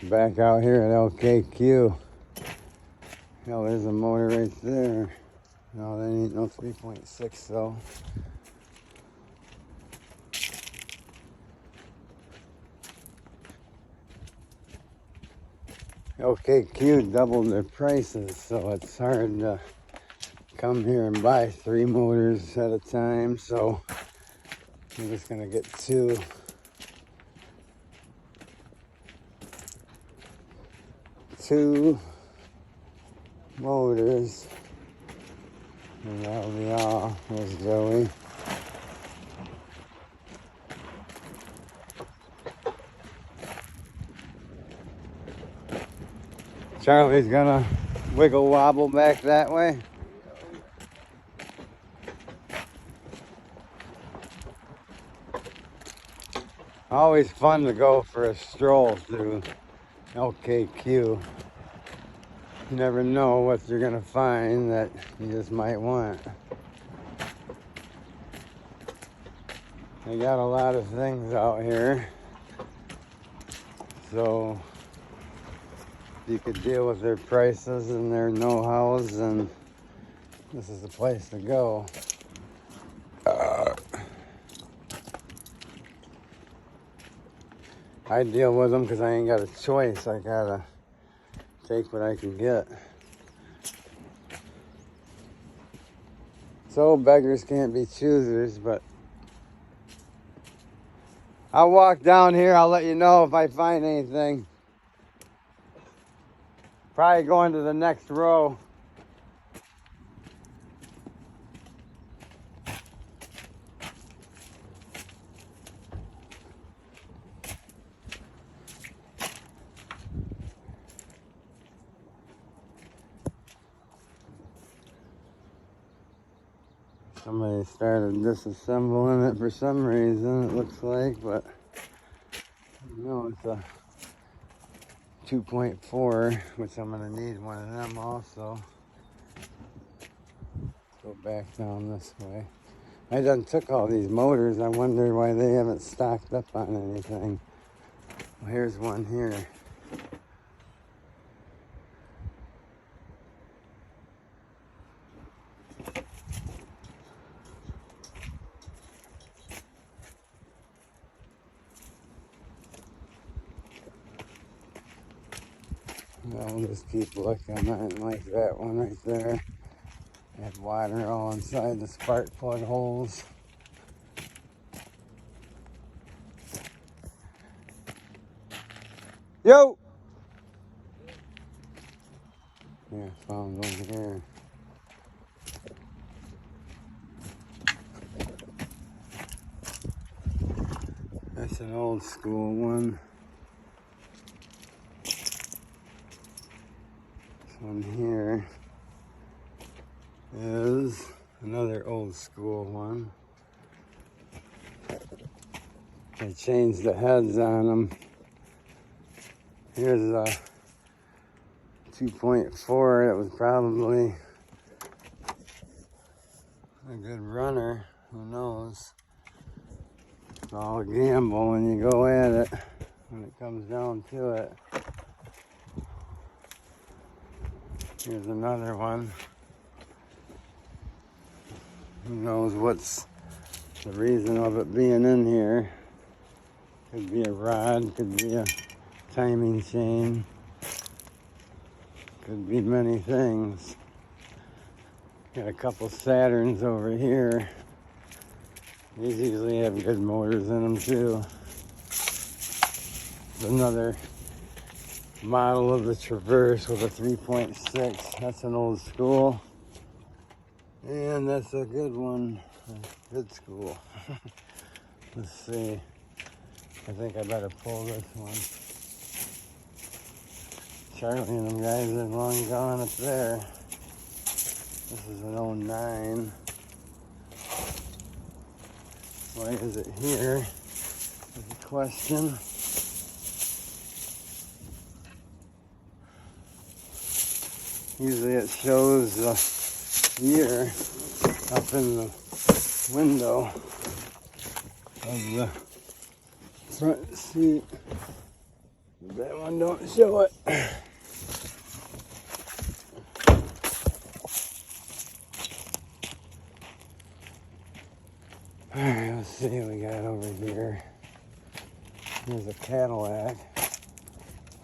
Back out here at LKQ. Hell, there's a motor right there. No, that ain't no 3.6 though. LKQ doubled their prices, so it's hard to come here and buy 3 motors at a time. So I'm just gonna get 2. Two motors, and that'll be all. There's Joey. Charlie's gonna wiggle wobble back that way. Always fun to go for a stroll through LKQ. You never know what you're gonna find that you just might want. They got a lot of things out here, so if you could deal with their prices and their know-hows, then this is the place to go. I deal with them because I ain't got a choice. I gotta take what I can get. So beggars can't be choosers, but I'll walk down here. I'll let you know if I find anything. Probably going to the next row. Somebody started disassembling it for some reason, it looks like, but no, it's a 2.4, which I'm gonna need one of them also. Go back down this way. I done took all these motors. I wonder why they haven't stocked up on anything. Well, here's one here. I'll just keep looking. I didn't like that one right there. Had water all inside the spark plug holes. Yo! Yeah, found over here. That's an old school one. This one here is another old school one. They changed the heads on them. Here's a 2.4. It was probably a good runner. Who knows? It's all a gamble when you go at it, when it comes down to it. Here's another one. Who knows what's the reason of it being in here? Could be a rod, could be a timing chain, could be many things. Got a couple Saturns over here. These usually have good motors in them too. Another model of the Traverse with a 3.6. That's an old school. And that's a good one. A good school. Let's see. I think I better pull this one. Charlie and them guys are long gone up there. This is an 09. Why is it here? Is a question. Usually it shows the year up in the window of the front seat. that one don't show it. Alright, let's see what we got over here. There's a Cadillac.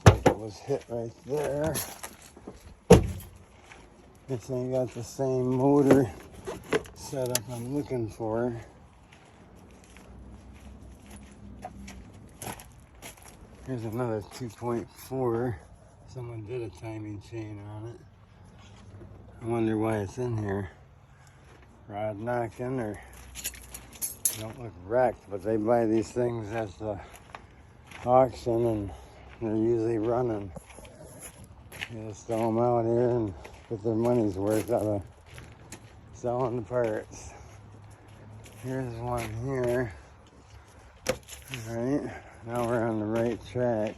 Like it was hit right there. This ain't got the same motor setup I'm looking for. Here's another 2.4. Someone did a timing chain on it. I wonder why it's in here. Rod knocking, or don't look wrecked, but they buy these things at the auction and they're usually running. They just throw them out here and get their money's worth out of selling the parts. Here's one here. Alright, now we're on the right track.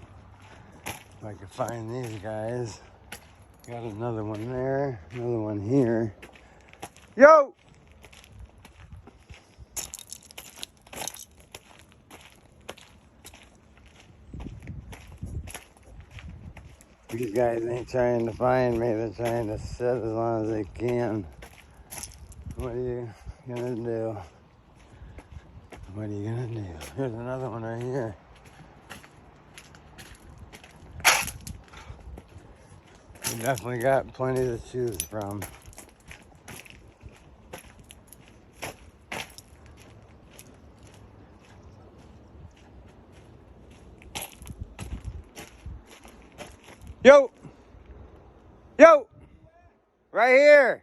If I can find these guys. Got another one there, another one here. Yo! These guys ain't trying to find me, they're trying to sit as long as they can. What are you gonna do? What are you gonna do? Here's another one right here. We definitely got plenty to choose from. Yo! Yo! Right here!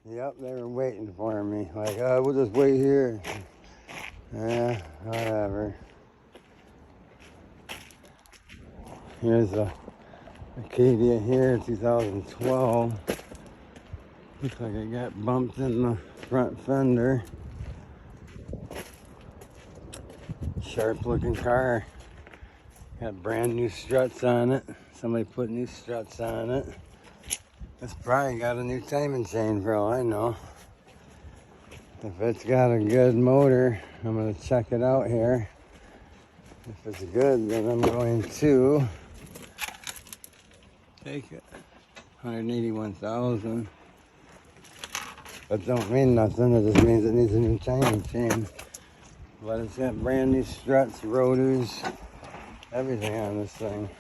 Yep, they were waiting for me. Like, we'll just wait here. Yeah, whatever. Here's a Acadia here, 2012. Looks like it got bumped in the front fender. Sharp looking car. Got brand new struts on it. Somebody put new struts on it. It's probably got a new timing chain for all I know. If it's got a good motor, I'm gonna check it out here. If it's good, then I'm going to take it. 181,000. That don't mean nothing, it just means it needs a new timing chain. But it's got brand new struts, rotors, everything on this thing.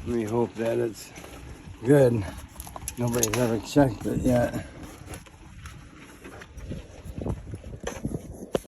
We hope that it's good. Nobody's ever checked it yet.